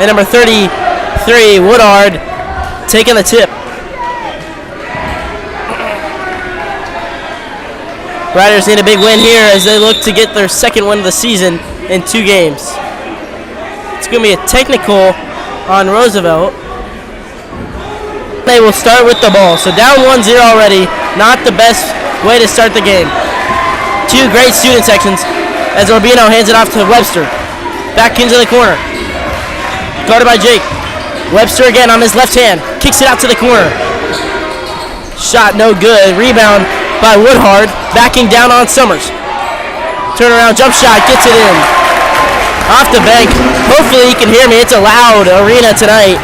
And number 33, Woodard, taking the tip. Riders need a big win here as they look to get their second win of the season in 2 games. It's going to be a technical on Roosevelt. They will start with the ball. So down 1-0 already. Not the best way to start the game. 2 great student sections as Orbino hands it off to Webster. Back into the corner. Guarded by Jake. Webster again on his left hand. Kicks it out to the corner. Shot no good. Rebound by Woodhard. Backing down on Sommers. Turnaround jump shot. Gets it in. Off the bank. Hopefully you can hear me. It's a loud arena tonight.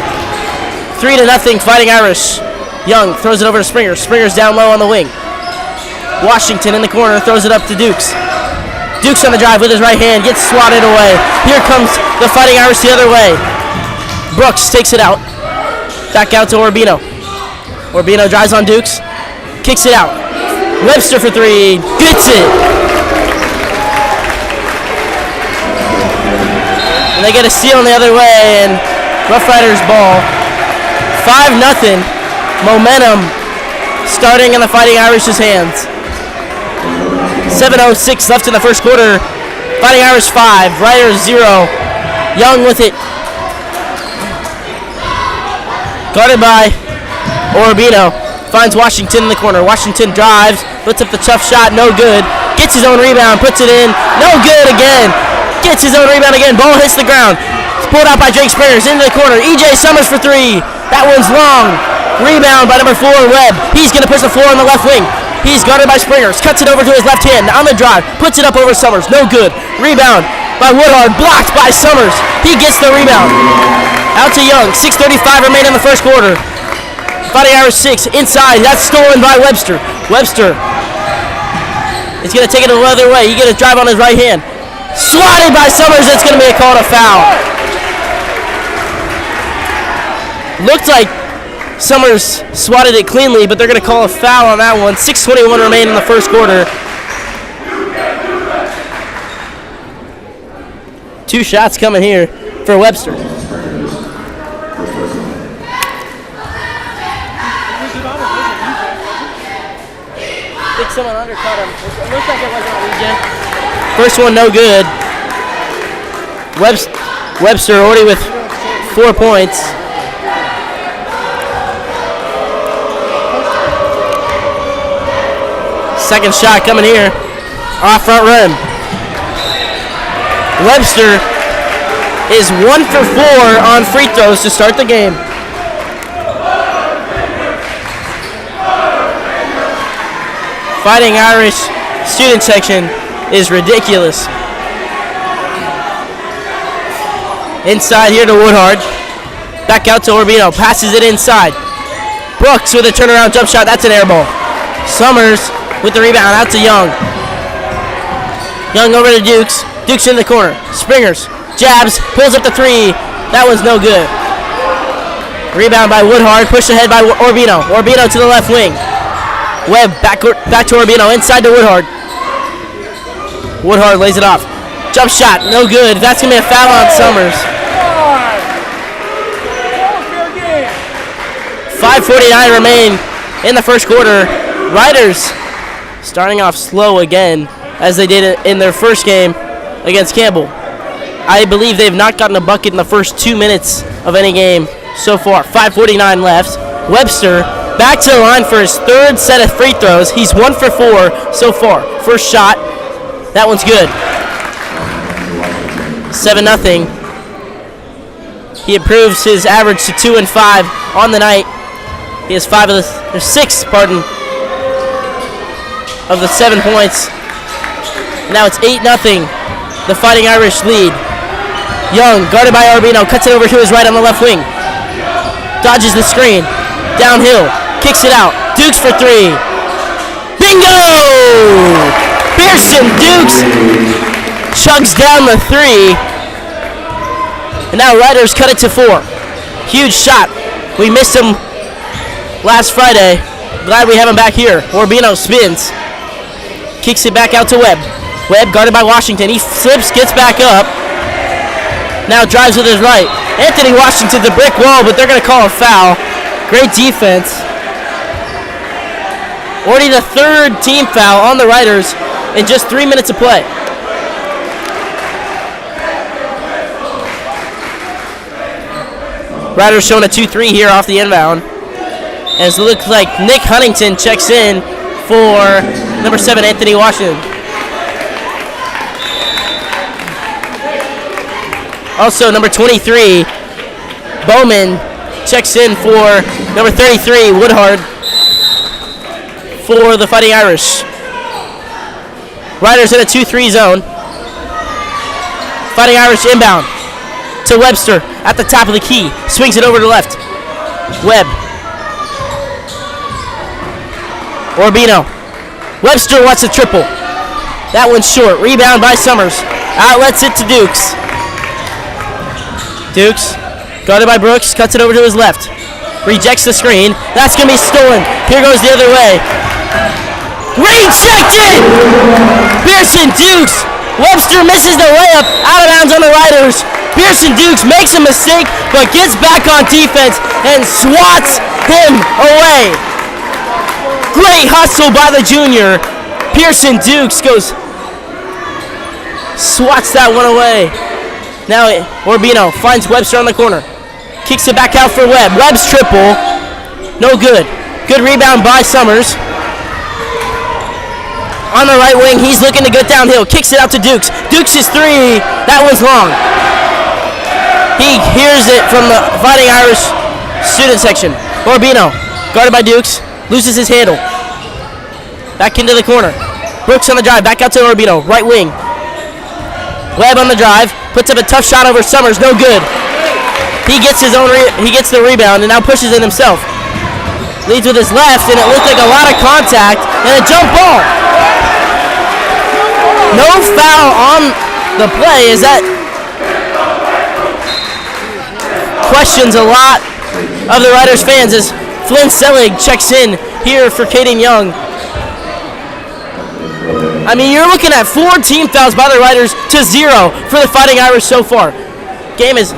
3-0 Fighting Irish. Young throws it over to Springer. Springer's down low on the wing. Washington in the corner throws it up to Dukes. Dukes on the drive with his right hand. Gets swatted away. Here comes the Fighting Irish the other way. Brooks takes it out. Back out to Orbino. Orbino drives on Dukes. Kicks it out. Webster for 3. Gets it. And they get a steal on the other way, and Rough Riders ball. 5-0. Momentum starting in the Fighting Irish's hands. 7:06 left in the first quarter. Fighting Irish 5, Riders 0. Young with it. Guarded by Orbino. Finds Washington in the corner. Washington drives, puts up the tough shot, no good. Gets his own rebound, puts it in, no good again. Gets his own rebound again. Ball hits the ground. It's pulled out by Jake Springers into the corner. EJ Sommers for 3. That one's long. Rebound by number 4, Webb. He's going to push the floor on the left wing. He's guarded by Springers. Cuts it over to his left hand on the drive. Puts it up over Sommers. No good. Rebound by Woodhard. Blocked by Sommers. He gets the rebound. Out to Young. 6:35 remain in the first quarter. Fighting Irish 6. Inside. That's stolen by Webster. Webster is going to take it the other way. He gets a drive on his right hand. Swatted by Sommers. It's going to be a call to foul. Looked like Sommers swatted it cleanly, but they're going to call a foul on that one. 6:21 remain in the first quarter. 2 shots coming here for Webster. I think someone undercut him. It looks like it wasn't on EJ. First one no good. Webster already with 4 points. Second shot coming here, off front rim. Webster is 1 for 4 on free throws to start the game. Fighting Irish student section is ridiculous. Inside here to Woodhard. Back out to Orbino, passes it inside. Brooks with a turnaround jump shot, that's an air ball. Sommers with the rebound, out to Young. Young over to Dukes. Dukes in the corner. Springers jabs, pulls up the 3. That one's no good. Rebound by Woodhard, pushed ahead by Orbino. Orbino to the left wing. Webb back to Orbino, inside to Woodhard. Woodhard lays it off. Jump shot, no good. That's going to be a foul on Sommers. 5:49 remain in the first quarter. Riders starting off slow again, as they did in their first game against Campbell. I believe they've not gotten a bucket in the first 2 minutes of any game so far. 5:49 left. Webster back to the line for his 3rd set of free throws. He's 1 for 4 so far. First shot, that one's good. 7-0. He improves his average to 2 and 5 on the night. He has 6 of the 7 points. Now it's 8-0. The Fighting Irish lead. Young, guarded by Orbino, cuts it over to his right on the left wing. Dodges the screen. Downhill. Kicks it out. Dukes for 3. Bingo! Pearson Dukes chugs down the 3. And now Riders cut it to 4. Huge shot. We missed him last Friday. Glad we have him back here. Orbino spins. Kicks it back out to Webb. Webb guarded by Washington. He slips, gets back up. Now drives with his right. Anthony Washington, the brick wall, but they're going to call a foul. Great defense. Already the third team foul on the Riders in just 3 minutes of play. Riders showing a 2-3 here off the inbound. As it looks like Nick Huntington checks in for number 7, Anthony Washington. Also, number 23, Bowman checks in for number 33, Woodhard, for the Fighting Irish. Riders in a 2-3 zone. Fighting Irish inbound to Webster at the top of the key. Swings it over to the left. Webb. Orbino. Webster wants a triple. That one's short. Rebound by Sommers. Outlets it to Dukes. Dukes, guarded by Brooks, cuts it over to his left. Rejects the screen. That's going to be stolen. Here goes the other way. Rejected! Pearson Dukes. Webster misses the layup. Out of bounds on the Riders. Pearson Dukes makes a mistake, but gets back on defense and swats him away. Great hustle by the junior. Pearson Dukes swats that one away. Now Orbino finds Webster on the corner. Kicks it back out for Webb. Webb's triple. No good. Good rebound by Sommers. On the right wing, he's looking to get downhill. Kicks it out to Dukes. Dukes' three. That one's long. He hears it from the Fighting Irish student section. Orbino, guarded by Dukes, loses his handle. Back into the corner. Brooks on the drive. Back out to Orbino. Right wing. Webb on the drive. Puts up a tough shot over Sommers. No good. He gets the rebound and now pushes it himself. Leads with his left, and it looked like a lot of contact and a jump ball. No foul on the play. Is that questions a lot of the Riders fans as Flynn Selig checks in here for Caden Young. I mean, you're looking at 4 team fouls by the Riders to 0 for the Fighting Irish so far. Game has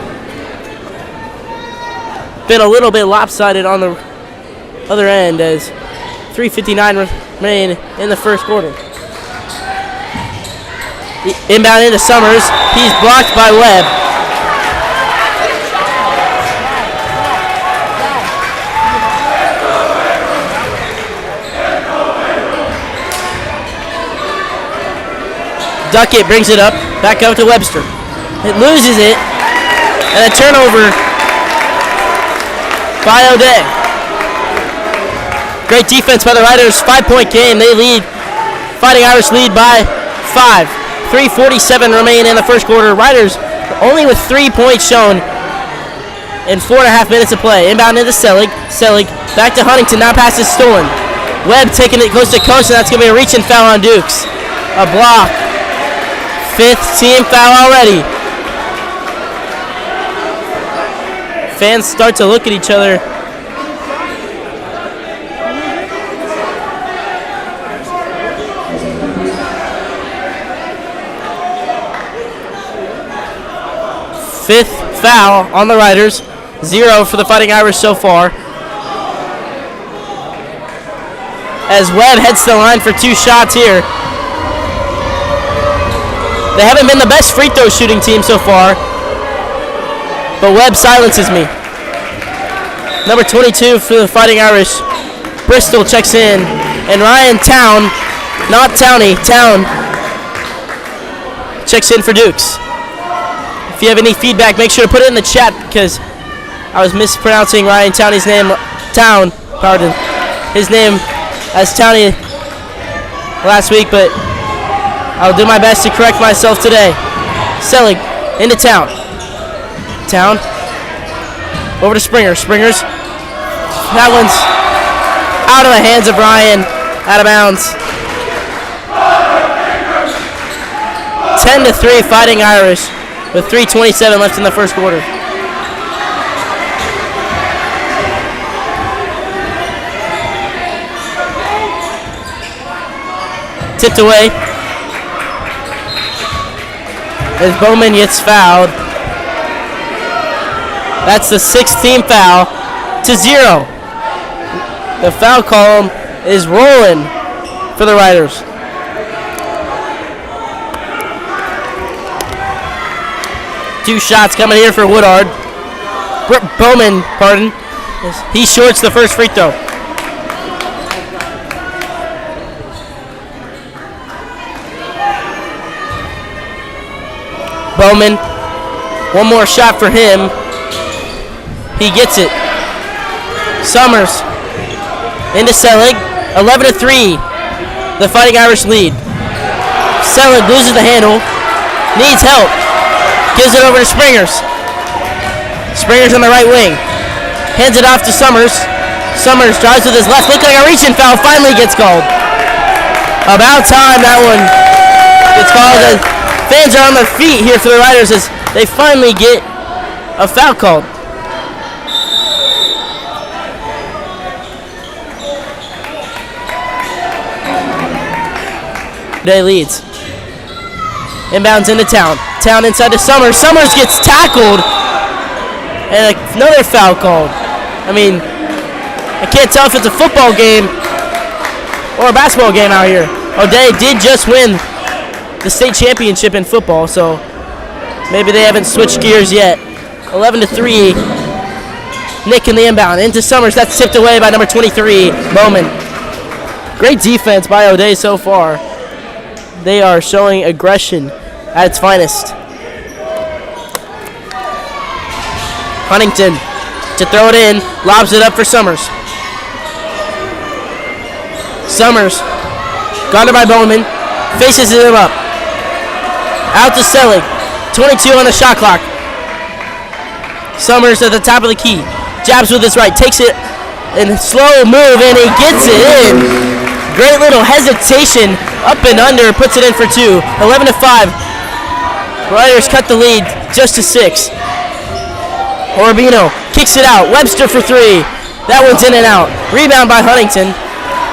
been a little bit lopsided on the other end as 3:59 remain in the first quarter. Inbound into Sommers. He's blocked by Webb. Duckett brings it up, back up to Webster. It loses it, and a turnover by O'Day. Great defense by the Riders, 5-point game. They lead, Fighting Irish lead by 5. 3:47 remain in the first quarter. Riders only with 3 points shown in 4.5 minutes of play. Inbound into Selig. Selig back to Huntington, now pass is stolen. Webb taking it coast to coast, and that's going to be a reaching foul on Dukes. A block. 5th team foul already. Fans start to look at each other. Fifth foul on the Riders. 0 for the Fighting Irish so far. As Webb heads to the line for 2 shots here. They haven't been the best free throw shooting team so far, but Webb silences me. Number 22 for the Fighting Irish, Bristol checks in, and Ryan Town, not Towney, Town, checks in for Dukes. If you have any feedback, make sure to put it in the chat because I was mispronouncing Ryan Towney's name, his name as Towney last week, but I'll do my best to correct myself today. Selig into Town. Town over to Springer. Springer's. That one's out of the hands of Ryan. Out of bounds. 10-3 Fighting Irish with 3:27 left in the first quarter. Tipped away. As Bowman gets fouled. That's the 6th team foul to 0. The foul column is rolling for the Riders. Two shots coming here for Woodard. Bowman, pardon. He shorts the first free throw. Bowman, one more shot for him. He gets it. Sommers into Selig, 11-3. The Fighting Irish lead. Selig loses the handle, needs help. Gives it over to Springers. Springers on the right wing. Hands it off to Sommers. Sommers drives with his left. Looked like a reaching foul. Finally gets called. About time that one gets called. As fans are on their feet here for the Riders as they finally get a foul called. Day leads. Inbounds into Town. Town inside to Sommers. Sommers gets tackled. And another foul called. I mean, I can't tell if it's a football game or a basketball game out here. O'Day did just win the state championship in football, so maybe they haven't switched gears yet. 11-3. Nick in the inbound. Into Sommers. That's tipped away by number 23, Bowman. Great defense by O'Day so far. They are showing aggression at its finest. Huntington to throw it in, lobs it up for Sommers. Sommers, guarded by Bowman, faces him up. Out to Selig, 22 on the shot clock. Sommers at the top of the key, jabs with his right, takes it in a slow move, and he gets it in. Great little hesitation, up and under, puts it in for 2. 11-5. Riders cut the lead just to 6. Orbino kicks it out. Webster for 3. That one's in and out. Rebound by Huntington.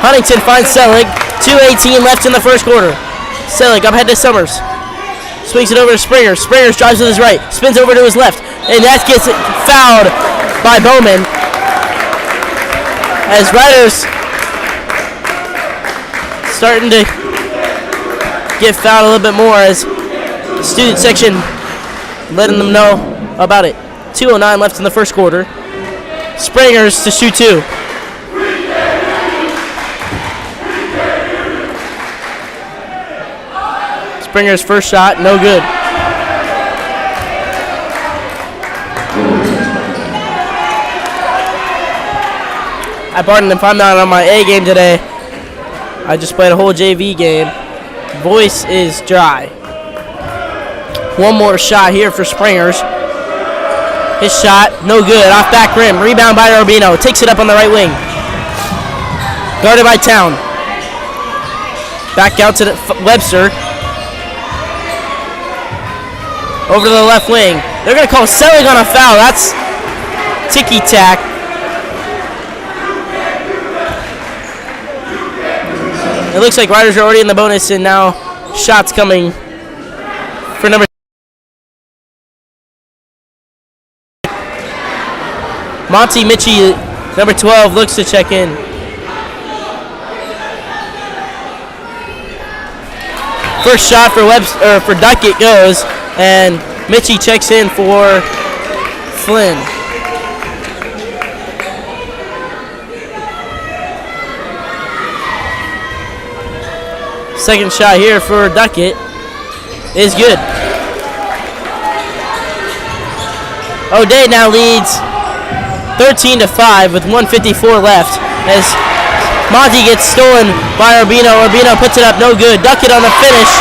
Huntington finds Selig. 2:18 left in the first quarter. Selig up ahead to Sommers. Swings it over to Springers. Springers drives with his right. Spins over to his left. And that gets it fouled by Bowman. As Riders starting to get fouled a little bit more as the student section letting them know about it. 2:09 left in the first quarter. Springers to shoot 2. Springer's first shot, no good. Pardon if I'm not on my A game today. I just played a whole JV game. Voice is dry. One more shot here for Springers. His shot, no good, off back rim. Rebound by Urbino, takes it up on the right wing. Guarded by Town. Back out to Webster. Over to the left wing. They're going to call Selig on a foul. That's ticky-tack. It looks like Riders are already in the bonus, and now shots coming for number. Monty Mitchie, number 12, looks to check in. First shot for for Duckett goes, and Mitchie checks in for Flynn. Second shot here for Duckett is good. O'Day now leads 13-5 with 1:54 left as Monty gets stolen by Urbino. Urbino puts it up, no good. Duckett on the finish.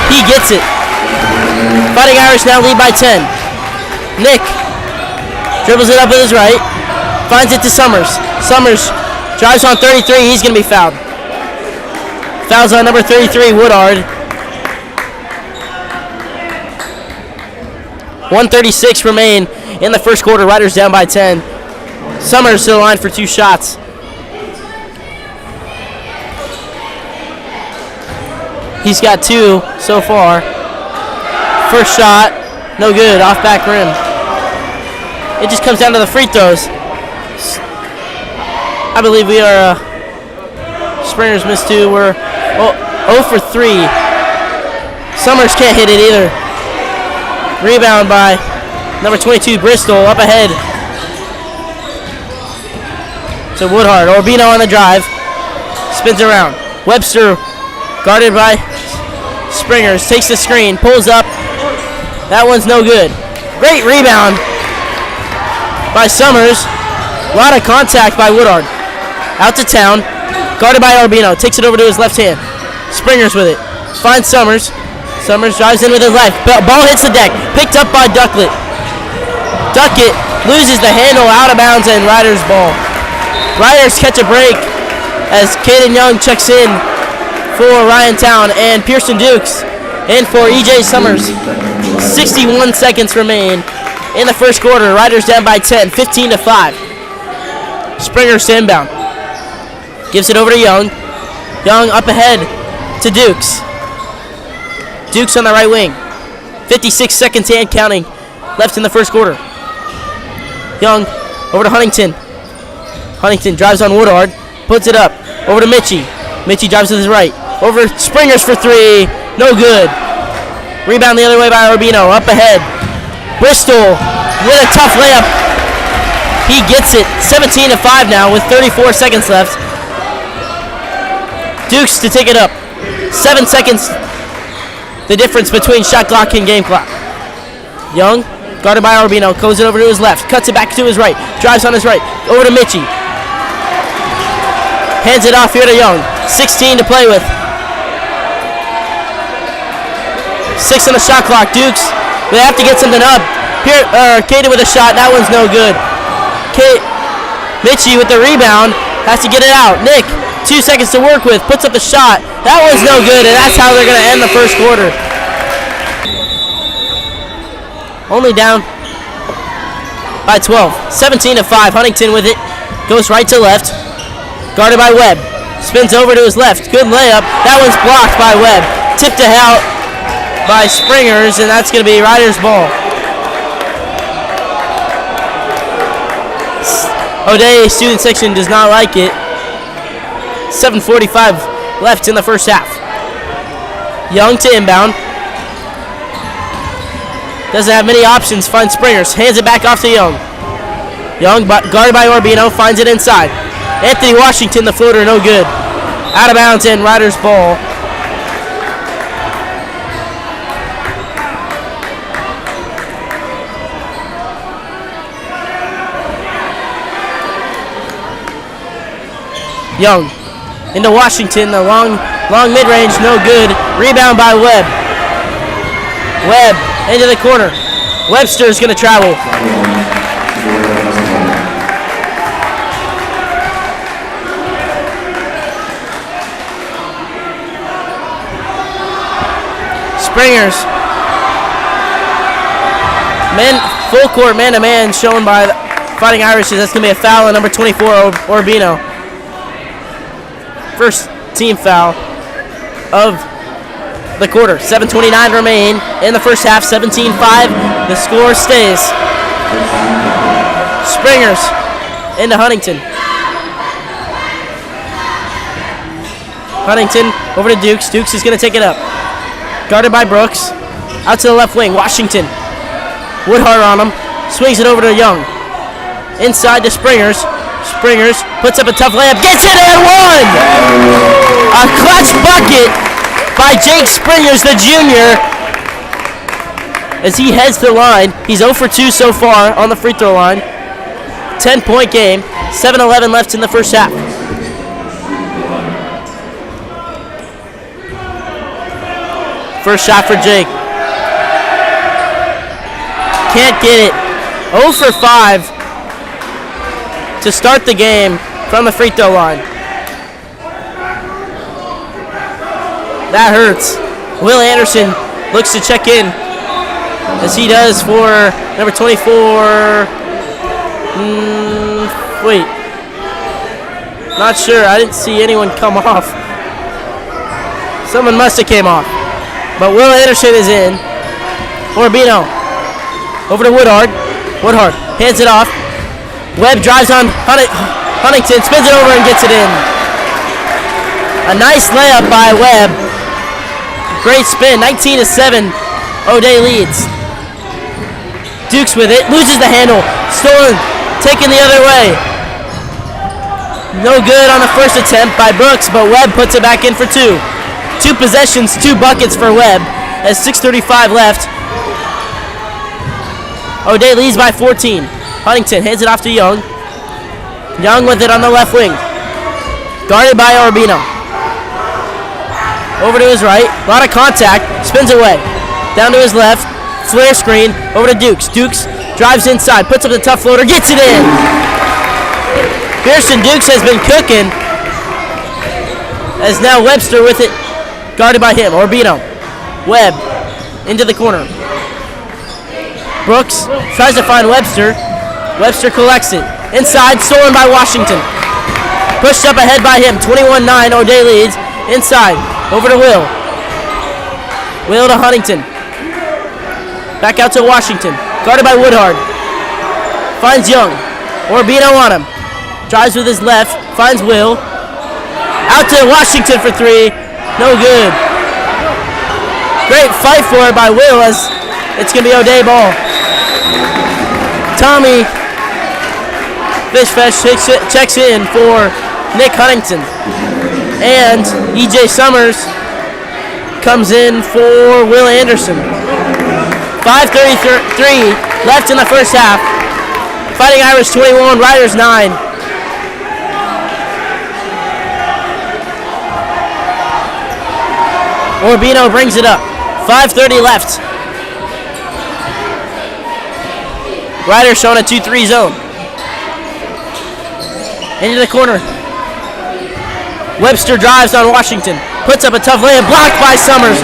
He gets it. Fighting Irish now lead by 10. Nick dribbles it up with his right. Finds it to Sommers. Sommers drives on 33. He's going to be fouled. Fouls on number 33, Woodard. 1:36 remain in the first quarter. Riders down by 10. Sommers to the line for 2 shots. He's got 2 so far. First shot, no good, off back rim. it just comes down to the free throws. I believe we are Springer's missed 2. We're 0 for 3. Sommers can't hit it either. Rebound by number 22, Bristol, up ahead to Woodhard. Orbino on the drive. Spins around. Webster, guarded by Springers, takes the screen, pulls up. That one's no good. Great rebound by Sommers. A lot of contact by Woodhard. Out to town. Guarded by Orbino. Takes it over to his left hand. Springers with it. Finds Sommers. Sommers drives in with his left. Ball hits the deck. Picked up by Duckett. Duckett loses the handle, out of bounds, and Riders ball. Riders catch a break as Caden Young checks in for Ryan Town, and Pearson Dukes in for E.J. Sommers. 61 seconds remain in the first quarter. Riders down by 10, 15 to 5. Springers to inbound. Gives it over to Young. Young up ahead to Dukes. Dukes on the right wing. 56 seconds and counting left in the first quarter. Young over to Huntington. Huntington drives on Woodhard. Puts it up. Over to Mitchie. Mitchie drives to his right. Over Springers for 3. No good. Rebound the other way by Orbino. Up ahead. Bristol with a tough layup. He gets it. 17 to 5 now with 34 seconds left. Dukes to take it up. 7 seconds. The difference between shot clock and game clock. Young, guarded by Orbino, goes it over to his left. Cuts it back to his right. Drives on his right. Over to Mitchie. Hands it off here to Young. 16 to play with. 6 on the shot clock. Dukes, they have to get something up. Caden with a shot. That one's no good. Mitchie with the rebound. Has to get it out. Nick, 2 seconds to work with. Puts up the shot. That one's no good, and that's how they're going to end the first quarter. Only down by 12. 17 to 5. Huntington with it. Goes right to left. Guarded by Webb. Spins over to his left. Good layup. That one's blocked by Webb. Tipped out by Springers, and that's going to be Riders' ball. O'Day student section does not like it. 7:45 left in the first half. Young to inbound. Doesn't have many options. Finds Springers. Hands it back off to Young. Young, guarded by Orbino, finds it inside. Anthony Washington, the floater, no good. Out of bounds and Riders' ball. Young into Washington, the long mid-range, no good. Rebound by Webb. Webb into the corner. Webster's going to travel. Springers. Full court man-to-man shown by the Fighting Irishes. That's going to be a foul on number 24, Orbino. First team foul of the quarter. 7:29 remain in the first half. 17-5. The score stays. Springers into Huntington. Huntington over to Dukes. Dukes is going to take it up. Guarded by Brooks. Out to the left wing. Washington. Woodhard on him. Swings it over to Young. Inside to Springers. Springers puts up a tough layup. Gets it and one! A clutch bucket by Jake Springers, the junior. As he heads to the line. He's 0 for 2 so far on the free throw line. 10-point game. 7:11 left in the first half. First shot for Jake. Can't get it. 0 for 5 to start the game from the free throw line. That hurts. Will Anderson looks to check in, as he does for number 24. Wait. Not sure. I didn't see anyone come off. Someone must have came off. But Will Anderson is in. Orbino over to Woodhard. Woodhard hands it off. Webb drives on Huntington, spins it over and gets it in. A nice layup by Webb. Great spin, 19-7. O'Day leads. Dukes with it, loses the handle. Stolen, taken the other way. No good on the first attempt by Brooks, but Webb puts it back in for two. 2 possessions, 2 buckets for Webb as 6:35 left. O'Day leads by 14. Huntington hands it off to Young. Young with it on the left wing. Guarded by Orbino. Over to his right. A lot of contact. Spins away. Down to his left. Flare screen. Over to Dukes. Dukes drives inside. Puts up the tough floater. Gets it in. Pearson Dukes has been cooking. As now Webster with it. Guarded by him. Orbino. Webb. Into the corner. Brooks tries to find Webster. Webster collects it. Inside. Stolen by Washington. Pushed up ahead by him. 21-9. O'Day leads. Inside. Over to Will. Will to Huntington. Back out to Washington. Guarded by Woodhard. Finds Young. Orbino on him. Drives with his left. Finds Will. Out to Washington for 3. No good. Great fight for it by Will as it's going to be O'Day ball. Tommy Fishfesh checks in for Nick Huntington. And E.J. Sommers comes in for Will Anderson. 5:33 left in the first half. Fighting Irish 21, Riders 9. Orbino brings it up. 5:30 left. Riders showing a 2-3 zone. Into the corner. Webster drives on Washington. Puts up a tough layup. Blocked by Sommers.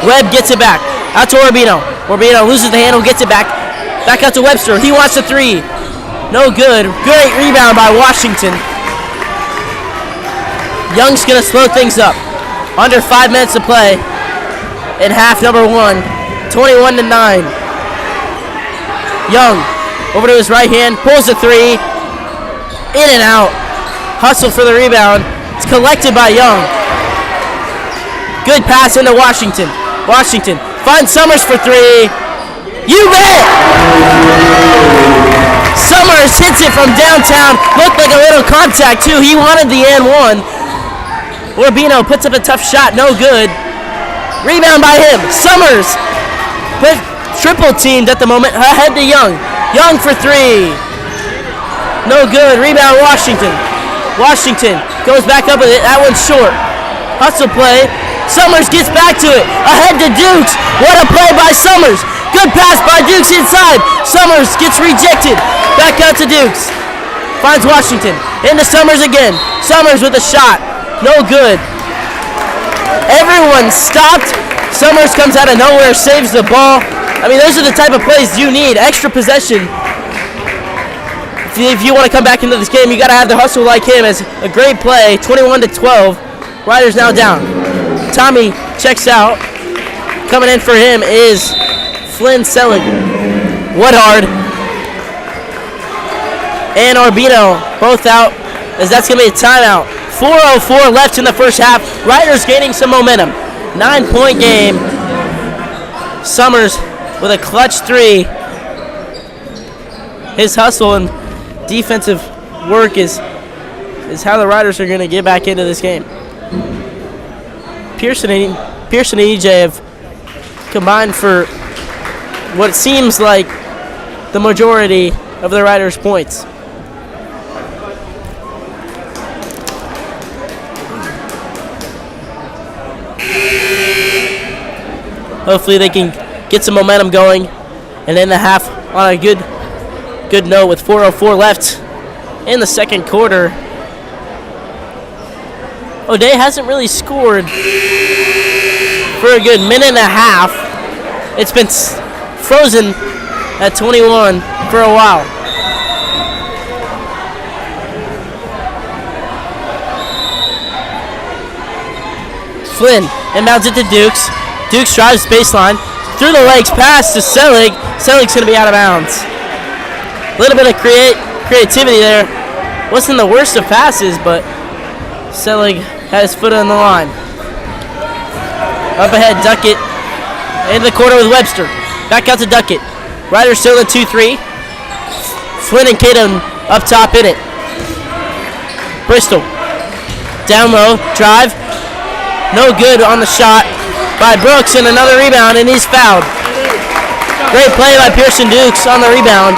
Webb gets it back. Out to Orbino. Orbino loses the handle. Gets it back. Back out to Webster. He wants a 3. No good. Great rebound by Washington. Young's going to slow things up. Under 5 minutes to play in half number 1. 21-9. Young over to his right hand. Pulls a 3. In and out. Hustle for the rebound. It's collected by Young. Good pass into Washington. Washington finds Sommers for 3. You bet! Sommers hits it from downtown. Looked like a little contact too. He wanted the and 1. Orbino puts up a tough shot. No good. Rebound by him. Sommers. But triple teamed at the moment. Ahead to Young. Young for 3. No good. Rebound Washington. Washington goes back up with it. That one's short. Hustle play. Sommers gets back to it. Ahead to Dukes. What a play by Sommers. Good pass by Dukes inside. Sommers gets rejected. Back out to Dukes. Finds Washington. Into Sommers again. Sommers with a shot. No good. Everyone stopped. Sommers comes out of nowhere. Saves the ball. I mean, those are the type of plays you need. Extra possession. If you want to come back into this game, you got to have the hustle like him. As a great play, 21-12. Riders now down. Tommy checks out. Coming in for him is Flynn Selig. Woodhard and Orbino both out, as that's going to be a timeout. 4:04 left in the first half. Riders gaining some momentum. 9-point game. Sommers with a clutch 3. His hustle and defensive work is how the Riders are going to get back into this game. Pearson and EJ have combined for what seems like the majority of the Riders' points. Hopefully they can get some momentum going and end the half on a good note with 4:04 left in the second quarter. O'Day hasn't really scored for a good minute and a half. It's been frozen at 21 for a while. Flynn inbounds it to Dukes. Dukes drives baseline, through the legs, pass to Selig. Selig's going to be out of bounds. A little bit of creativity there. Wasn't the worst of passes, but Selig had his foot on the line. Up ahead, Duckett into the corner with Webster. Back out to Duckett. Riders still in 2-3. Flynn and Caden up top in it. Bristol. Down low, drive. No good on the shot by Brooks, and another rebound, and he's fouled. Great play by Pearson Dukes on the rebound.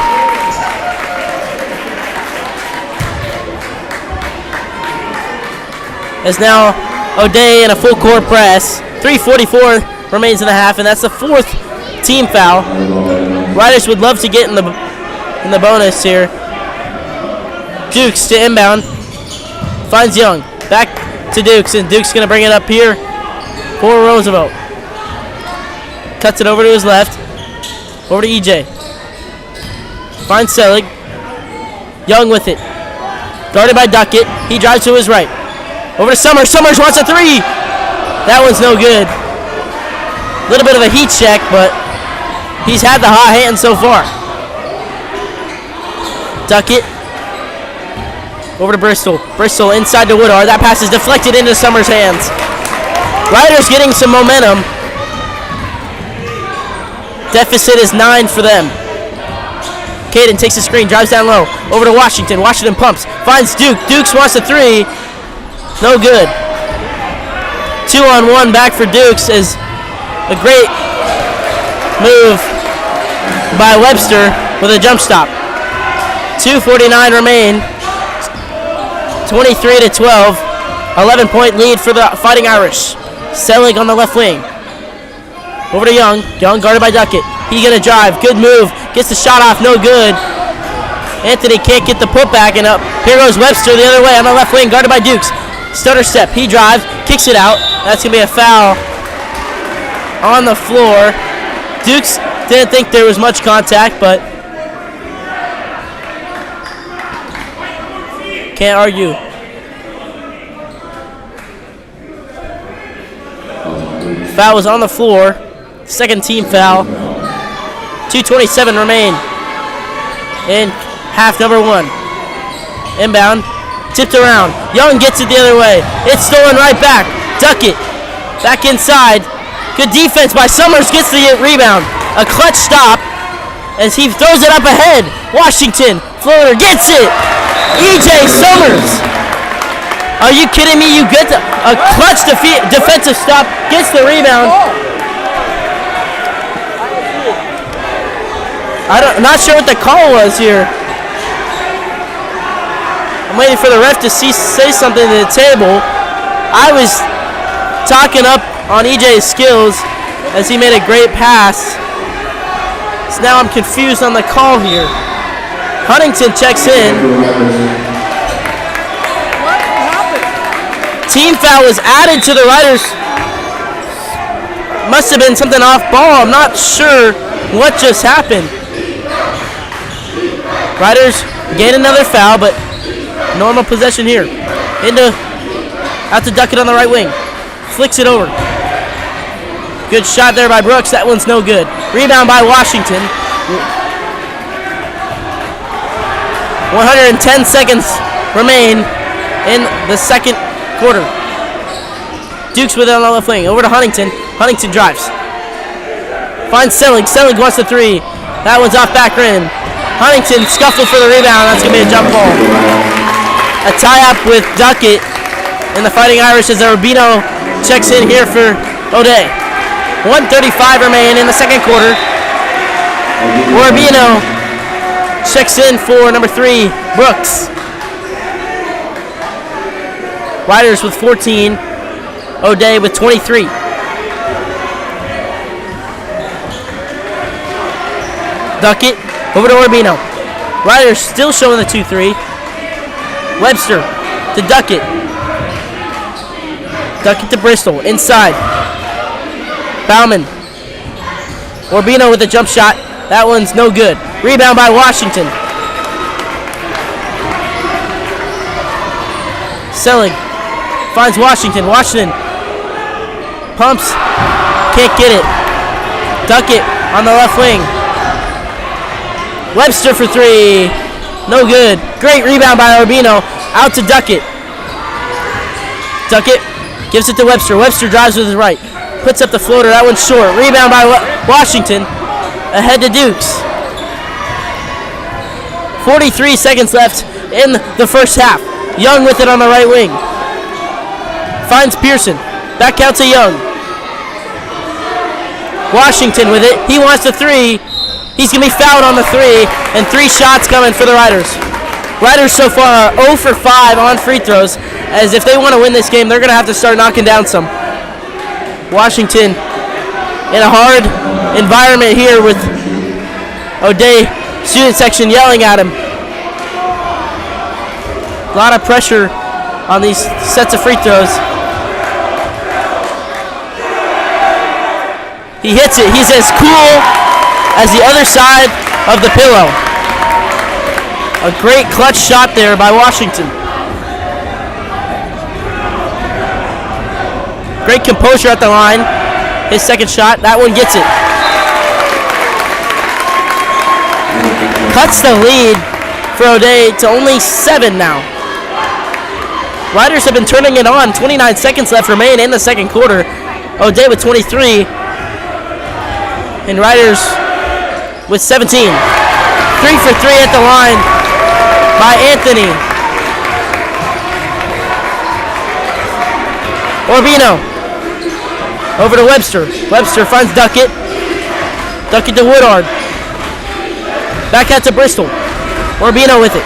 As now O'Day in a full court press. 3:44 remains in the half, and that's the 4th team foul. Riders would love to get in the bonus here. Dukes to inbound. Finds Young. Back to Dukes, and Dukes going to bring it up here for Roosevelt. Cuts it over to his left. Over to EJ. Finds Selig. Young with it. Guarded by Duckett. He drives to his right. Over to Sommers. Sommers wants a three. That one's no good. A little bit of a heat check, but he's had the hot hand so far. Duckett. Over to Bristol. Bristol inside to Woodard. That pass is deflected into Sommers' hands. Riders getting some momentum. Deficit is 9 for them. Caden takes a screen, drives down low. Over to Washington. Washington pumps. Finds Duke. Dukes wants a three. No good. 2-on-1 back for Dukes is a great move by Webster with a jump stop. 2:49 remain. 23-12. 11-point lead for the Fighting Irish. Selig on the left wing. Over to Young. Young guarded by Duckett. He's going to drive. Good move. Gets the shot off. No good. Anthony can't get the putback, and up. Here goes Webster the other way on the left wing, guarded by Dukes. Stutter step. He drives. Kicks it out. That's going to be a foul on the floor. Dukes didn't think there was much contact, but can't argue. Foul was on the floor. Second team foul. 2:27 remain in half number 1. Inbound. Tipped around. Young gets it the other way. It's stolen right back. Duckett. Back inside. Good defense by Sommers. Gets the rebound. A clutch stop as he throws it up ahead. Washington. Floater gets it. EJ Sommers. Are you kidding me? You get a clutch defensive stop. Gets the rebound. I'm not sure what the call was here. I'm waiting for the ref to say something to the table. I was talking up on EJ's skills as he made a great pass. So now I'm confused on the call here. Huntington checks in. What happened? Team foul was added to the Riders. Must have been something off ball. I'm not sure what just happened. Riders gain another foul, but normal possession here. Out to Duckett on the right wing. Flicks it over. Good shot there by Brooks. That one's no good. Rebound by Washington. 110 seconds remain in the second quarter. Dukes with it on the left wing. Over to Huntington. Huntington drives. Finds Selig. Selig wants the three. That one's off back rim. Huntington scuffled for the rebound. That's going to be a jump ball. A tie-up with Duckett and the Fighting Irish as Urbino checks in here for O'Day. 1:35 remain in the second quarter. Urbino checks in for number 3, Brooks. Riders with 14. O'Day with 23. Duckett over to Urbino. Riders still showing the 2-3. Webster to Duckett. Duckett to Bristol. Inside. Bauman. Urbino with a jump shot. That one's no good. Rebound by Washington. Selig finds Washington. Washington pumps. Can't get it. Duckett on the left wing. Webster for three. No good. Great rebound by Urbino. Out to Duckett. Duckett gives it to Webster. Webster drives with his right. Puts up the floater. That one's short. Rebound by Washington. Ahead to Dukes. 43 seconds left in the first half. Young with it on the right wing. Finds Pearson. Back out to Young. Washington with it. He wants the three. He's going to be fouled on the three. And 3 shots coming for the Riders. Riders so far are 0 for 5 on free throws. As if they want to win this game, they're going to have to start knocking down some. Washington in a hard environment here with O'Day student section yelling at him. A lot of pressure on these sets of free throws. He hits it. He's as cool as the other side of the pillow. A great clutch shot there by Washington. Great composure at the line. His second shot. That one gets it. Cuts the lead for O'Day to only 7 now. Riders have been turning it on. 29 seconds left remain in the second quarter. O'Day with 23. And Riders with 17. 3 for 3 at the line by Anthony. Urbino. Over to Webster. Webster finds Duckett. Duckett to Woodard. Back out to Bristol. Urbino with it.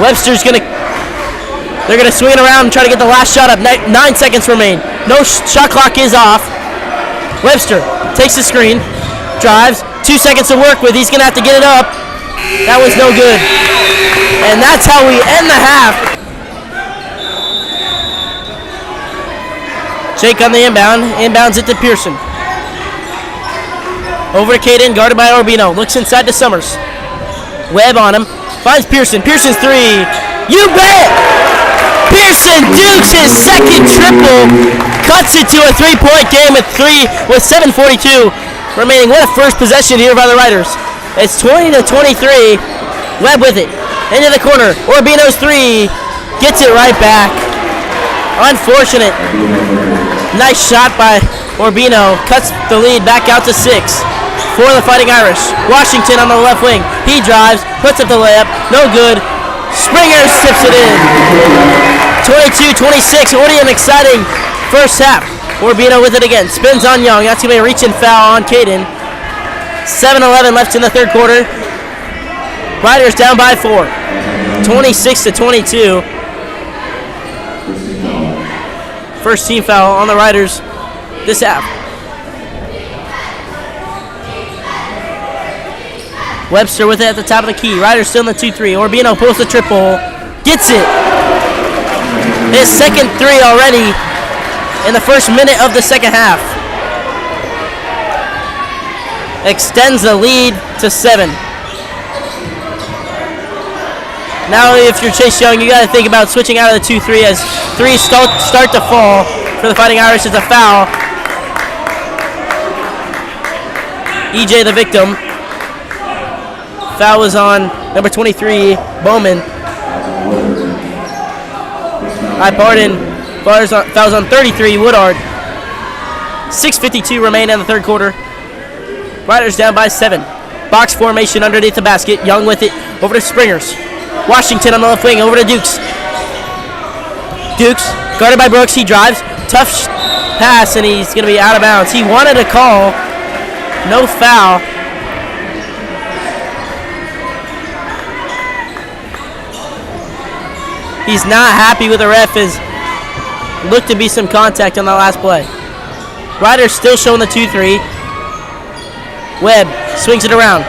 Webster's they're gonna swing it around and try to get the last shot up. 9 seconds remain. No shot clock is off. Webster takes the screen, drives. 2 seconds to work with. He's gonna have to get it up. That was no good. And that's how we end the half. Jake on the inbound. Inbounds it to Pearson. Over to Caden, guarded by Urbino. Looks inside to Sommers. Webb on him. Finds Pearson. Pearson's three. You bet! Pearson dukes his second triple. Cuts it to a 3-point game with 7:42 remaining. What a first possession here by the Riders. It's 20-23. Webb with it. Into the corner. Urbino's three. Gets it right back. Unfortunate. Nice shot by Urbino. Cuts the lead back out to 6 for the Fighting Irish. Washington on the left wing. He drives. Puts up the layup. No good. Springer tips it in. 22-26. Already an exciting first half. Urbino with it again. Spins on Young. That's going to be a reach and foul on Caden. 7:11 left in the third quarter. Riders down by 4. 26-22. First team foul on the Riders this half. Webster with it at the top of the key. Riders still in the 2-3. Urbino pulls the triple. Gets it. His second three already in the first minute of the second half. Extends the lead to 7. Now if you're Chase Young, you got to think about switching out of the 2-3 as threes start to fall for the Fighting Irish. It's a foul. EJ the victim. Foul was on number 23, Bowman. Foul's on 33, Woodard. 6:52 remain in the third quarter. Riders down by 7. Box formation underneath the basket. Young with it. Over to Springers. Washington on the left wing. Over to Dukes. Dukes, guarded by Brooks. He drives. Tough pass, and he's going to be out of bounds. He wanted a call. No foul. He's not happy with the ref. As looked to be some contact on that last play. Riders still showing the 2-3. Webb swings it around.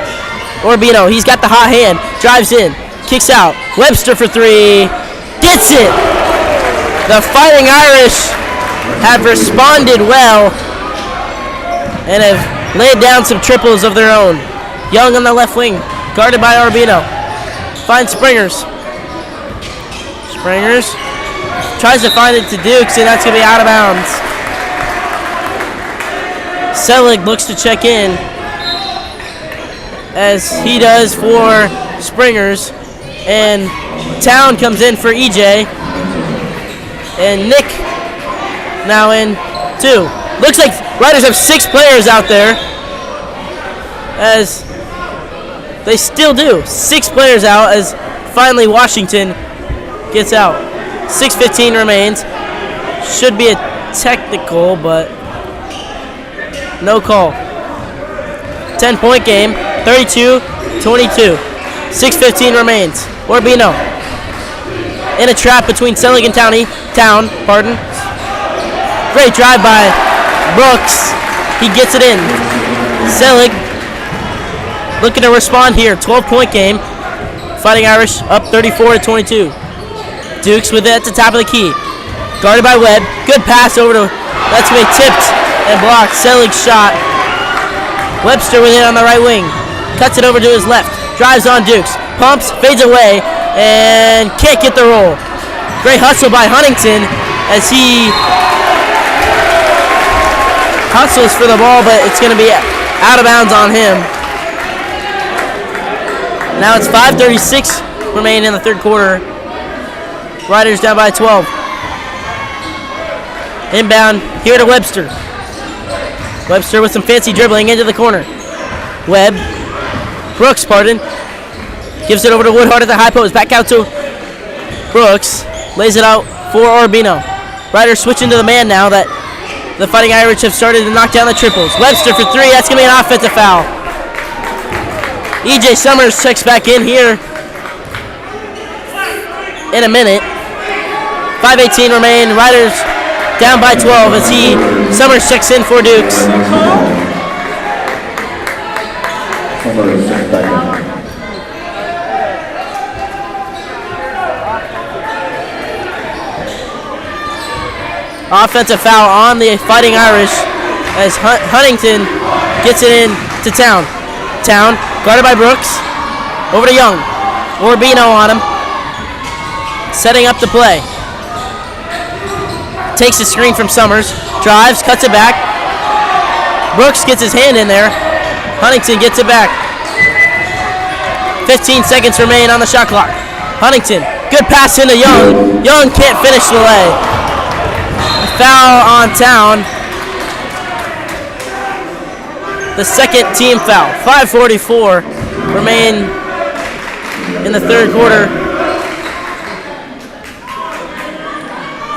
Urbino, he's got the hot hand. Drives in. Kicks out. Webster for 3. Gets it. The Fighting Irish have responded well and have laid down some triples of their own. Young on the left wing, guarded by Urbino. Finds Springers. Springers tries to find it to Dukes, and that's going to be out of bounds. Selig looks to check in, as he does for Springers. And Town comes in for EJ. And Nick now in 2. Looks like Riders have 6 players out there, as they still do. 6 players out, as finally Washington gets out. 6:15 remains. Should be a technical, but no call. 10-point game, 32-22. 6:15 remains. Orbino in a trap between Selig and Town. Great drive by Brooks. He gets it in. Selig looking to respond here. 12-point game. Fighting Irish up 34-22. Dukes with it at the top of the key. Guarded by Webb. Good pass over to, that's going to be tipped and blocked. Selig's shot. Webster with it on the right wing. Cuts it over to his left. Drives on Dukes. Pumps, fades away, and can't get the roll. Great hustle by Huntington as he hustles for the ball, but it's going to be out of bounds on him. Now it's 5:36 remaining in the third quarter. Riders down by 12. Inbound here to Webster. Webster with some fancy dribbling into the corner. Brooks, gives it over to Woodhart at the high post. Back out to Brooks. Lays it out for Orbino. Riders switching to the man now that the Fighting Irish have started to knock down the triples. Webster for 3. That's going to be an offensive foul. EJ Sommers checks back in here in a minute. 5:18 remain. Riders down by 12 as Sommers checks in for Dukes. Offensive foul on the Fighting Irish as Huntington gets it in to Town. Town guarded by Brooks. Over to Young. Orbino on him. Setting up the play. Takes the screen from Sommers. Drives, cuts it back. Brooks gets his hand in there. Huntington gets it back. 15 seconds remain on the shot clock. Huntington, good pass into Young. Young can't finish the lay. A foul on Town. The second team foul. 5:44 remain in the third quarter.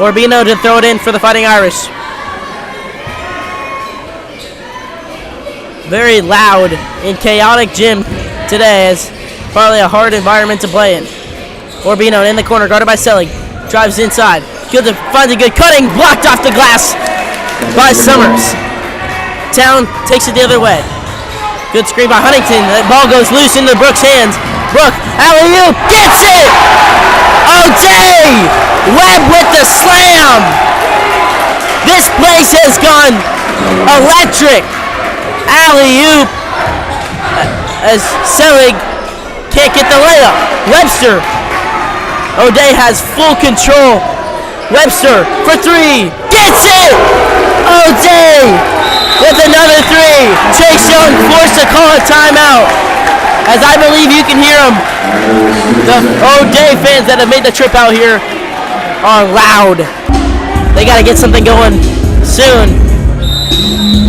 Orbino to throw it in for the Fighting Irish. Very loud and chaotic gym today, as probably a hard environment to play in. Orbino in the corner, guarded by Selig. Drives inside. Finds a good cutting. Blocked off the glass by Sommers. Town takes it the other way. Good screen by Huntington. That ball goes loose into Brooks' hands. Brooke, alley-oop, gets it! O'Day! Webb with the slam! This place has gone electric. Alley-oop as Selig can't get the layup. Webster. O'Day has full control. Webster for 3. Gets it! O'Day with another 3. Chase Young forced to call a timeout. As I believe you can hear them. The O'Day fans that have made the trip out here are loud. They got to get something going soon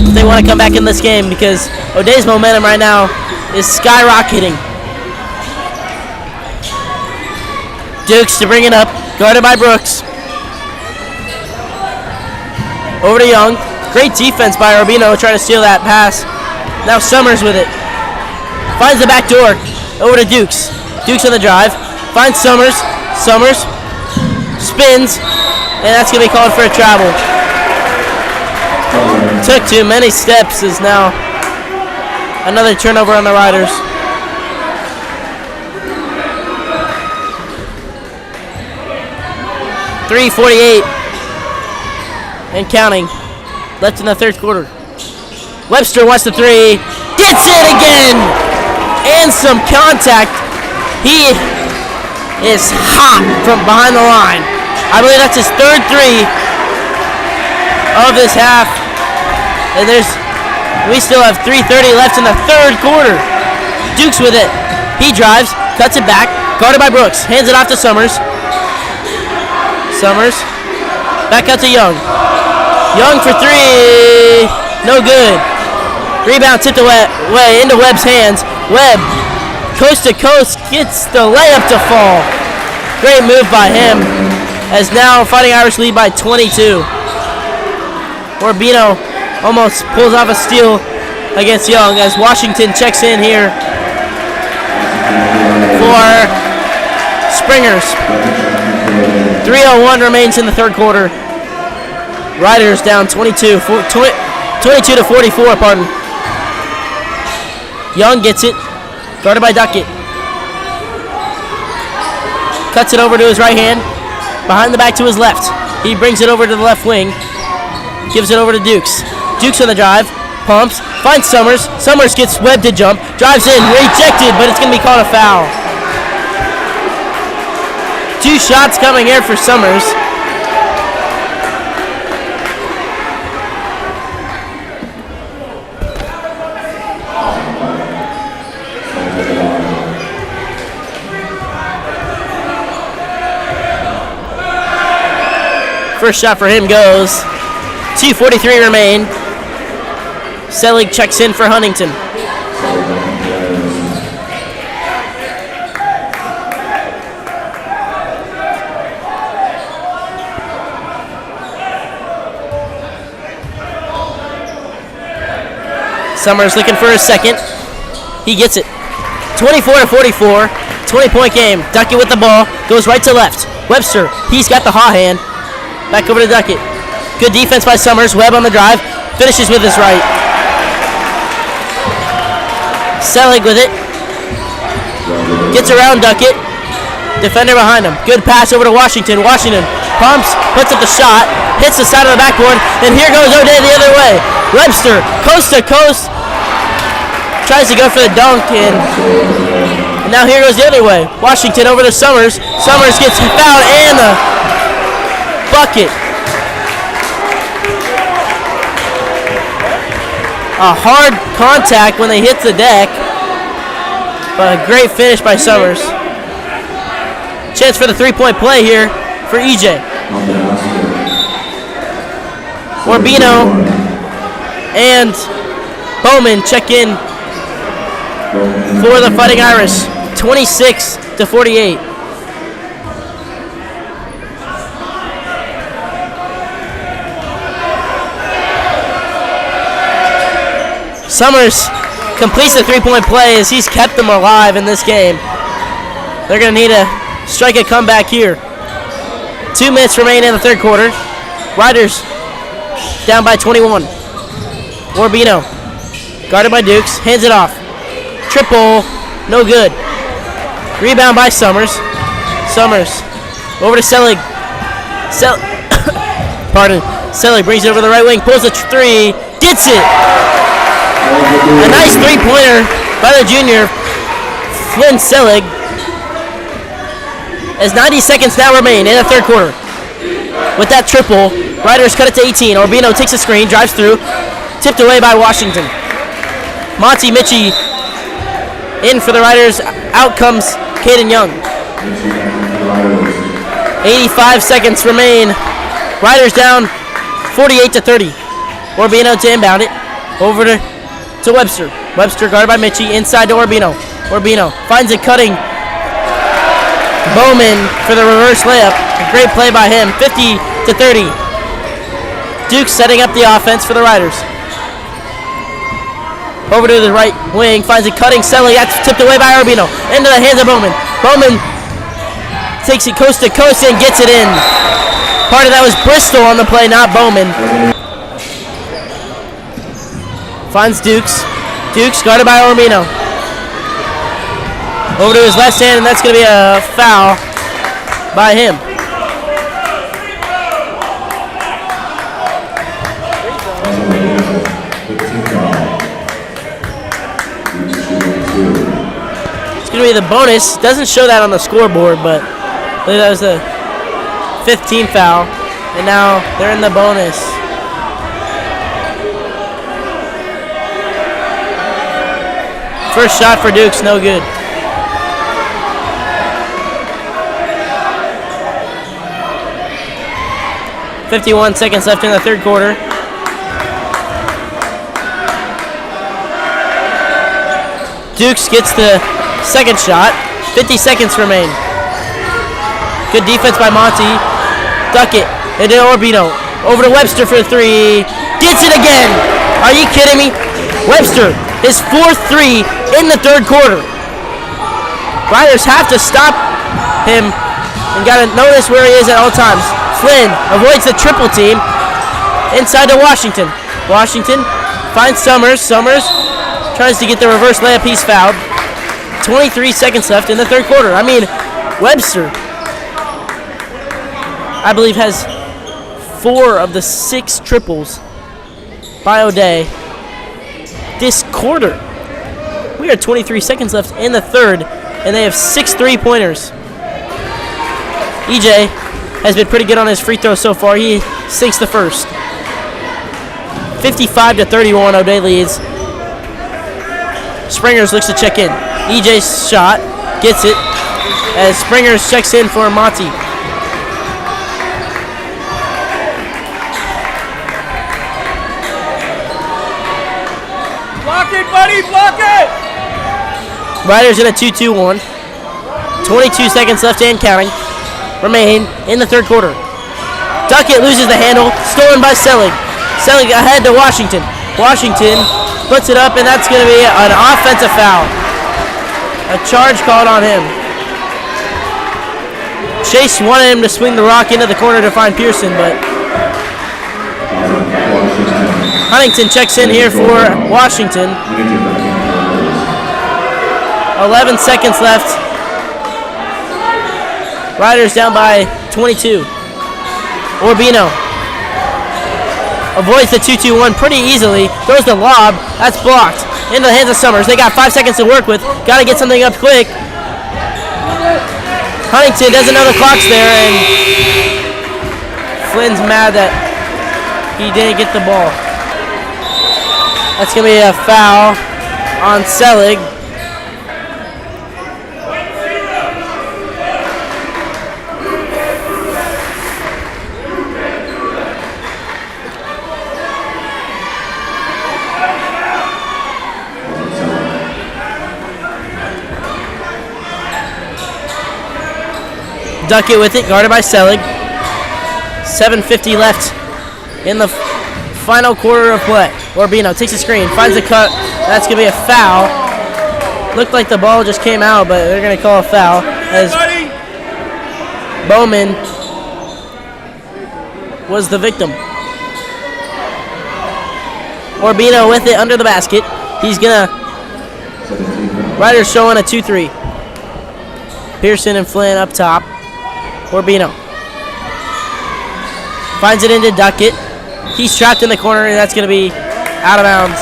if they want to come back in this game, because O'Day's momentum right now is skyrocketing. Dukes to bring it up, guarded by Brooks. Over to Young. Great defense by Orbino trying to steal that pass. Now Sommers with it. Finds the back door. Over to Dukes. Dukes on the drive. Finds Sommers. Sommers spins, and that's going to be called for a travel. Took too many steps is now another turnover on the Riders. .348 and counting left in the third quarter. Webster wants the 3. Gets it again! And some contact. He is hot from behind the line. I believe that's his third 3 of this half. And there's We still have 3:30 left in the third quarter. Dukes with it. He drives, cuts it back, guarded by Brooks. Hands it off to Sommers. Sommers. Back out to Young. Young for three. No good. Rebound tipped away into Webb's hands. Webb, coast to coast, gets the layup to fall. Great move by him, as now Fighting Irish lead by 22. Orbino almost pulls off a steal against Young as Washington checks in here for Springers. 3:01 remains in the third quarter. Riders down 22 to 44, pardon. Young gets it, guarded by Duckett. Cuts it over to his right hand, behind the back to his left. He brings it over to the left wing, gives it over to Dukes. Dukes on the drive, pumps, finds Sommers. Sommers gets Webb to jump, drives in, rejected, but it's going to be called a foul. 2 shots coming here for Sommers. First shot for him goes. 2:43 remain. Selig checks in for Huntington. Sommers looking for a second. He gets it. 24 to 44. 20-point game. Duckett with the ball. Goes right to left. Webster. He's got the hot hand. Back over to Duckett. Good defense by Sommers. Webb on the drive. Finishes with his right. Selig with it. Gets around Duckett. Defender behind him. Good pass over to Washington. Washington pumps. Puts up the shot. Hits the side of the backboard. And here goes O'Day the other way. Webster, coast to coast. Tries to go for the dunk. And now here goes the other way. Washington over to Sommers. Sommers gets fouled and the bucket. A hard contact when they hit the deck, but a great finish by Sommers. Chance for the 3-point play here for EJ. Orbino and Bowman check in for the Fighting Irish. 26 to 48. Sommers completes the 3-point play as he's kept them alive in this game. They're going to need to strike a comeback here. 2 minutes remain in the third quarter. Riders down by 21. Orbino, guarded by Dukes, hands it off. Triple, no good. Rebound by Sommers. Sommers over to Selig. Selig brings it over the right wing, pulls a 3, gets it. A nice 3-pointer by the junior, Flynn Selig. As 90 seconds now remain in the third quarter. With that triple, Riders cut it to 18. Orbino takes a screen, drives through, tipped away by Washington. Monty Mitchie in for the Riders. Out comes Caden Young. 85 seconds remain. Riders down 48 to 30. Orbino to inbound it. Over to Webster. Webster guarded by Mitchie. Inside to Orbino. Orbino finds it cutting. Bowman for the reverse layup. A great play by him. 50 to 30. Duke setting up the offense for the Riders. Over to the right wing. Finds it cutting. Selig. That's tipped away by Orbino. Into the hands of Bowman. Bowman takes it coast to coast and gets it in. Part of that was Bristol on the play, not Bowman. Finds Dukes. Dukes guarded by Orbino. Over to his left hand, and that's going to be a foul by him. It's going to be the bonus. Doesn't show that on the scoreboard, but I believe that was the 5th team foul. And now they're in the bonus. First shot for Dukes, no good. .51 seconds left in the third quarter. Dukes gets the second shot. 50 seconds remain. Good defense by Monty. Duckett into Orbino. Over to Webster for 3. Gets it again. Are you kidding me? Webster, his fourth 3 in the third quarter. Riders have to stop him and got to notice where he is at all times. Flynn avoids the triple team inside to Washington. Washington finds Sommers. Sommers tries to get the reverse layup. He's fouled. 23 seconds left in the third quarter. I mean, Webster, I believe, has 4 of the 6 triples by O'Day this quarter. We are 23 seconds left in the third, and they have 6 3-pointers. EJ has been pretty good on his free throw so far. He sinks the first. 55-31, O'Day leads. Springers looks to check in. EJ's shot, gets it, as Springers checks in for Monty. Block it, buddy, block it! Riders in a 2-2-1. 22 seconds left and counting remain in the third quarter. Duckett loses the handle, stolen by Selig. Selig ahead to Washington. Washington puts it up, and that's going to be an offensive foul. A charge called on him. Chase wanted him to swing the rock into the corner to find Pearson, but Huntington checks in here for Washington. 11 seconds left. Riders down by 22. Orbino avoids the 2-2-1 pretty easily. Throws the lob. That's blocked. Into the hands of Sommers. They got 5 seconds to work with. Got to get something up quick. Huntington doesn't know the clock's there, and Flynn's mad that he didn't get the ball. That's going to be a foul on Selig. Duckett with it, guarded by Selig. 7:50 left in the final quarter of play. Orbino takes a screen, finds a cut. That's going to be a foul. Looked like the ball just came out, but they're going to call a foul as Bowman was the victim. Orbino with it under the basket. He's going to... Riders showing a 2-3. Pearson and Flynn up top. Orbino finds it into Duckett. He's trapped in the corner, and that's going to be out of bounds.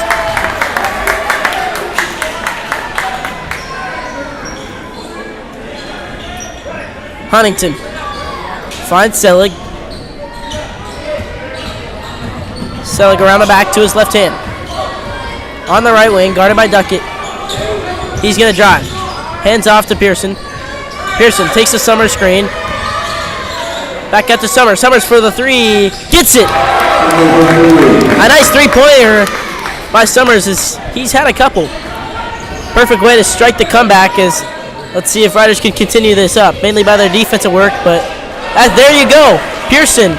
Huntington finds Selig. Selig around the back to his left hand. On the right wing, guarded by Duckett. He's going to drive. Hands off to Pearson. Pearson takes the Sommers screen. Back out to Sommers. Sommers for the 3. Gets it. A nice 3-pointer by Sommers. He's had a couple. Perfect way to strike the comeback. As let's see if Riders can continue this up, mainly by their defensive work. But there you go. Pearson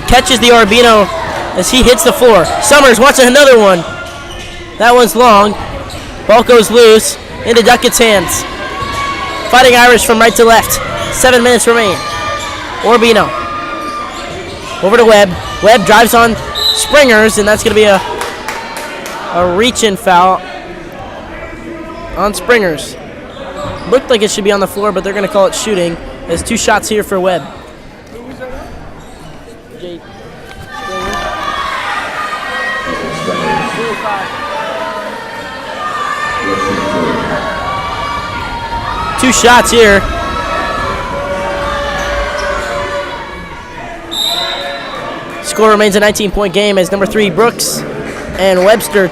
catches the Orbino as he hits the floor. Sommers wants another one. That one's long. Ball goes loose into Duckett's hands. Fighting Irish from right to left. 7 minutes remain. Orbino over to Webb. Webb drives on Springers, and that's going to be a reach-in foul on Springers. Looked like it should be on the floor, but they're going to call it shooting. There's 2 shots here for Webb. Jay Springer. 2 shots here. Score remains a 19-point game as number 3 Brooks and Webster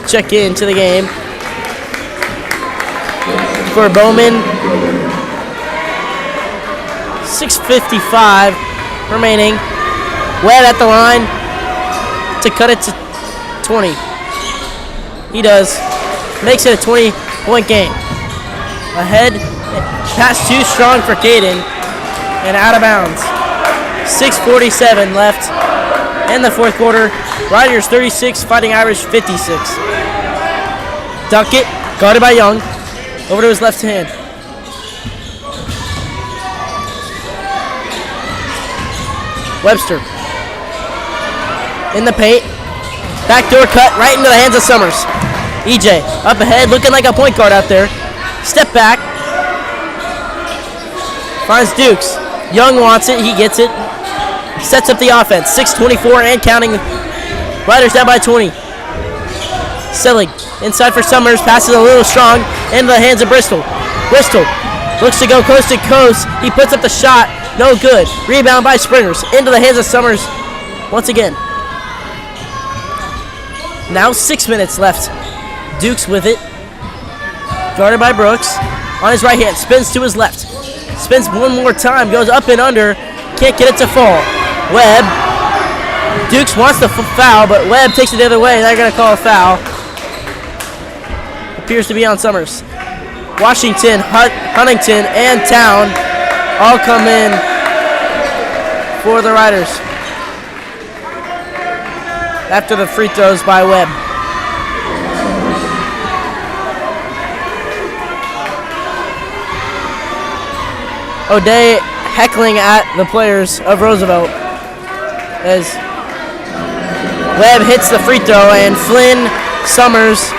check into the game. for Bowman. 6:55 remaining. Webb at the line to cut it to 20. He does. Makes it a 20-point game. Ahead, pass too strong for Caden, and out of bounds. 6:47 left in the fourth quarter. Riders 36, Fighting Irish 56. Duckett, guarded by Young, over to his left hand. Webster in the paint. Backdoor cut right into the hands of Sommers. EJ up ahead, looking like a point guard out there. Step back. Finds Dukes. Young wants it. He gets it. Sets up the offense. 6:24 and counting. Riders down by 20. Selig inside for Sommers. Passes a little strong into the hands of Bristol. Bristol looks to go coast to coast. He puts up the shot. No good. Rebound by Springers. Into the hands of Sommers once again. Now 6 minutes left. Dukes with it. Guarded by Brooks. On his right hand. Spins to his left. Spins one more time. Goes up and under. Can't get it to fall. Webb. Dukes wants the foul, but Webb takes it the other way. They're going to call a foul. Appears to be on Sommers. Washington, Huntington, and Town all come in for the Riders after the free throws by Webb. O'Day heckling at the players of Roosevelt as Webb hits the free throw, and Flynn, Sommers,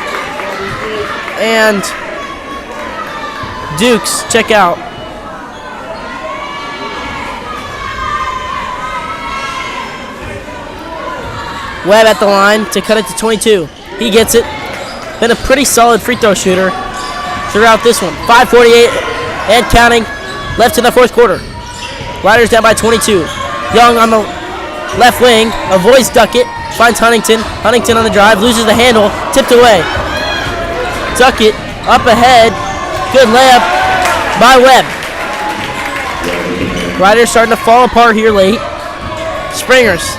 and Dukes check out. Webb at the line to cut it to 22. He gets it. Been a pretty solid free throw shooter throughout this one. 5:48 and counting left in the fourth quarter. Riders down by 22. Young on the left wing avoids Duckett. Finds Huntington. Huntington on the drive. Loses the handle. Tipped away. Duckett up ahead. Good layup by Webb. Riders starting to fall apart here late. Springers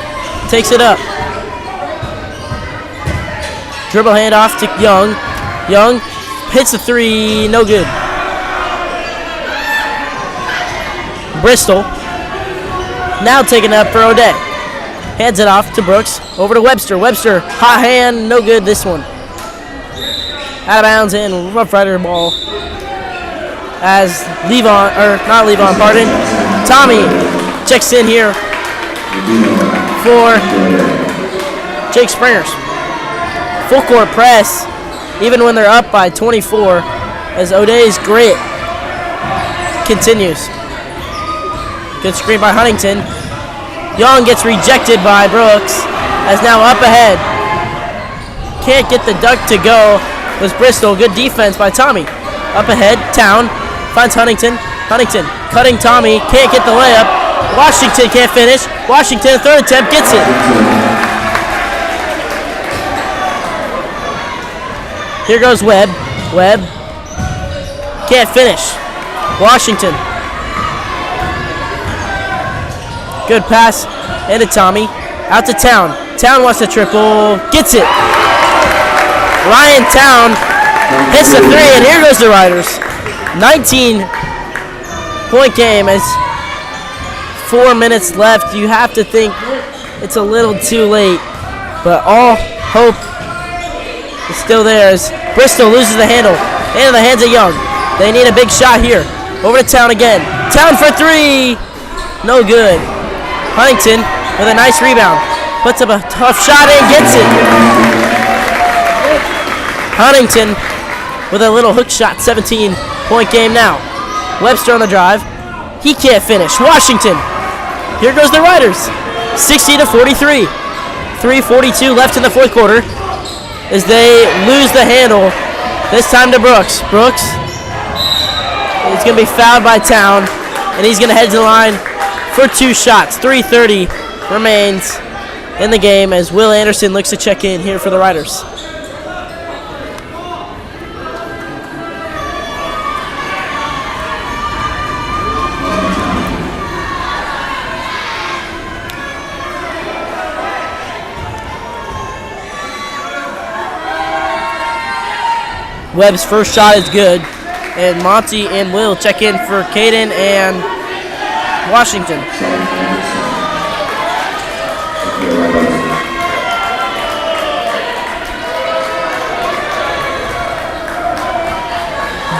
takes it up. Dribble handoff to Young. Young hits the three. No good. Bristol now taking it up for O'Day. Hands it off to Brooks. Over to Webster. Webster, hot hand. No good this one. Out of bounds and Rough Rider ball. As Tommy checks in here for Jake Springers. Full court press, even when they're up by 24, as O'Day's grit continues. Good screen by Huntington. Young gets rejected by Brooks, as now up ahead. Can't get the duck to go. Was Bristol. Good defense by Tommy. Up ahead, Town finds Huntington. Huntington cutting Tommy. Can't get the layup. Washington can't finish. Washington, third attempt, gets it. Here goes Webb. Webb can't finish. Washington. Good pass into Tommy. Out to Town. Town wants to triple. Gets it. Ryan Town hits the three, and here goes the Riders. 19-point game as 4 minutes left. You have to think it's a little too late, but all hope is still there as Bristol loses the handle into the hands of Young. They need a big shot here. Over to Town again. Town for three. No good. Huntington with a nice rebound. Puts up a tough shot and gets it. Huntington with a little hook shot. 17-point game now. Webster on the drive. He can't finish. Washington. Here goes the Riders. 60-43. 3:42 left in the fourth quarter as they lose the handle. This time to Brooks. Brooks is going to be fouled by Town, and he's going to head to the line for two shots. 3:30 remains in the game as Will Anderson looks to check in here for the Riders. Webb's first shot is good. And Monty and Will check in for Caden and Washington.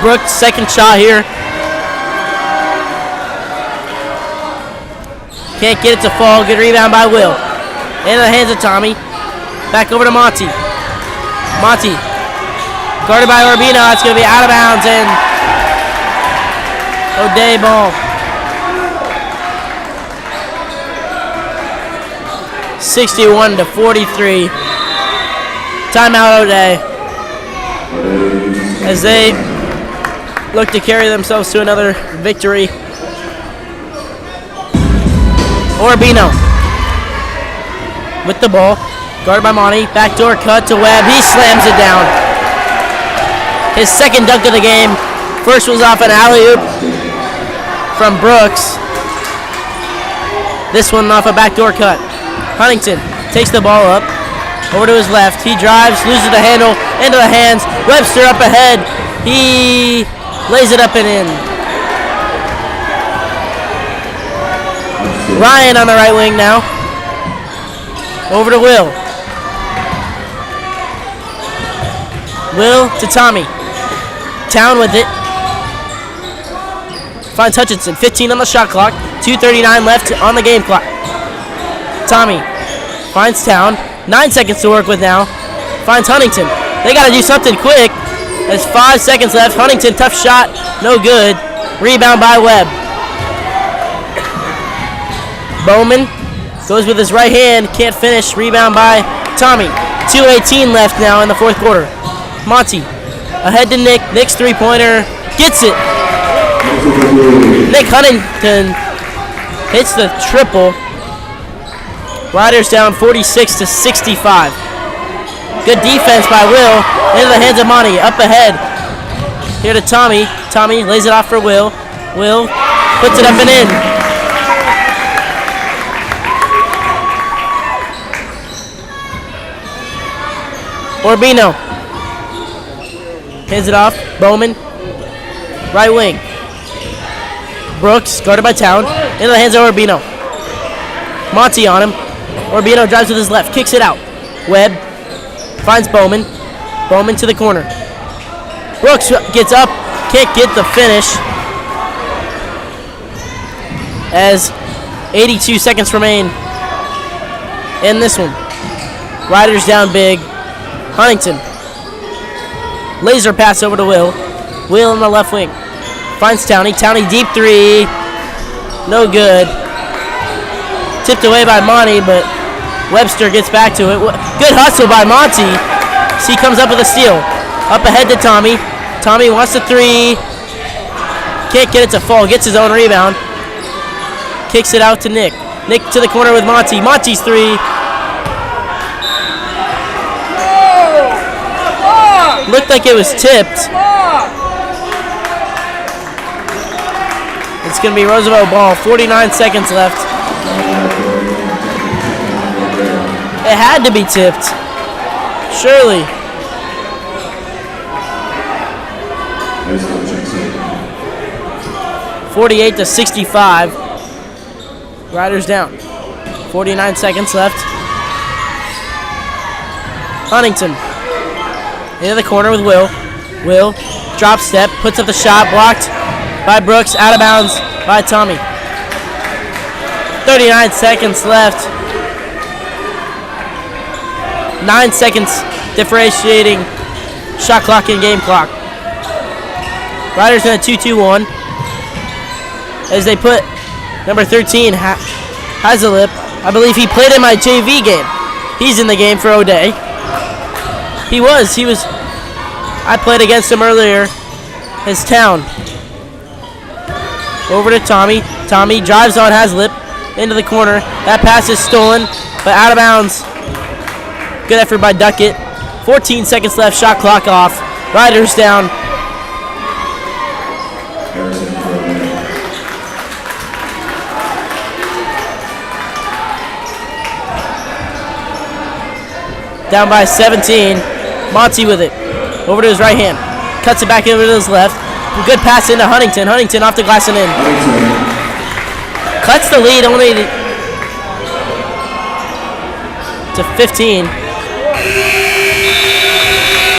Brooks' second shot here. Can't get it to fall. Good rebound by Will. Into the hands of Tommy. Back over to Monty. Monty. Guarded by Urbino. It's going to be out of bounds and O'Day ball. 61-43. Timeout O'Day. As they look to carry themselves to another victory. Urbino with the ball. Guarded by Monty. Backdoor cut to Webb. He slams it down. His second dunk of the game. First was off an alley-oop from Brooks. This one off a backdoor cut. Huntington takes the ball up. Over to his left. He drives, loses the handle, into the hands. Webster up ahead. He lays it up and in. Ryan on the right wing now. Over to Will. Will to Tommy. Town with it. Finds Hutchinson. 15 on the shot clock. 2:39 left on the game clock. Tommy finds Town. 9 seconds to work with now. Finds Huntington. They got to do something quick. There's 5 seconds left. Huntington, tough shot. No good. Rebound by Webb. Bowman goes with his right hand. Can't finish. Rebound by Tommy. 2:18 left now in the fourth quarter. Monty ahead to Nick. Nick's three-pointer. Gets it. Nick Huntington hits the triple. Riders down 46-65. Good defense by Will. Into the hands of Monty. Up ahead. Here to Tommy. Tommy lays it off for Will. Will puts it up and in. Urbino hands it off. Bowman. Right wing. Brooks guarded by Town. Into the hands of Urbino. Monty on him. Urbino drives with his left. Kicks it out. Webb finds Bowman. Bowman to the corner. Brooks gets up. Can't get the finish. As 82 seconds remain in this one. Riders down big. Huntington. Laser pass over to Will. Will on the left wing. Finds Towney. Towney deep three. No good. Tipped away by Monty, but Webster gets back to it. Good hustle by Monty. He comes up with a steal. Up ahead to Tommy. Tommy wants the three. Can't get it to fall. Gets his own rebound. Kicks it out to Nick. Nick to the corner with Monty. Monty's three. Looked like it was tipped. It's going to be Roosevelt ball. 49 seconds left. It had to be tipped. Surely. (48-65). Riders down. 49 seconds left. Huntington. Into the corner with Will. Will. Drop step. Puts up the shot. Blocked by Brooks. Out of bounds by Tommy. 39 seconds left. 9 seconds differentiating shot clock and game clock. Riders in a 2-2-1 as they put number 13, Hazalip. I believe he played in my JV game. He's in the game for O'Day. He was. I played against him earlier. His Town. Over to Tommy. Tommy drives on Hazlip into the corner. That pass is stolen, but out of bounds. Good effort by Duckett. 14 seconds left. Shot clock off. Riders down. Down by 17. Monty with it. Over to his right hand. cuts it back over to his left. Good pass into Huntington. Huntington off the glass and in. Cuts the lead only to 15.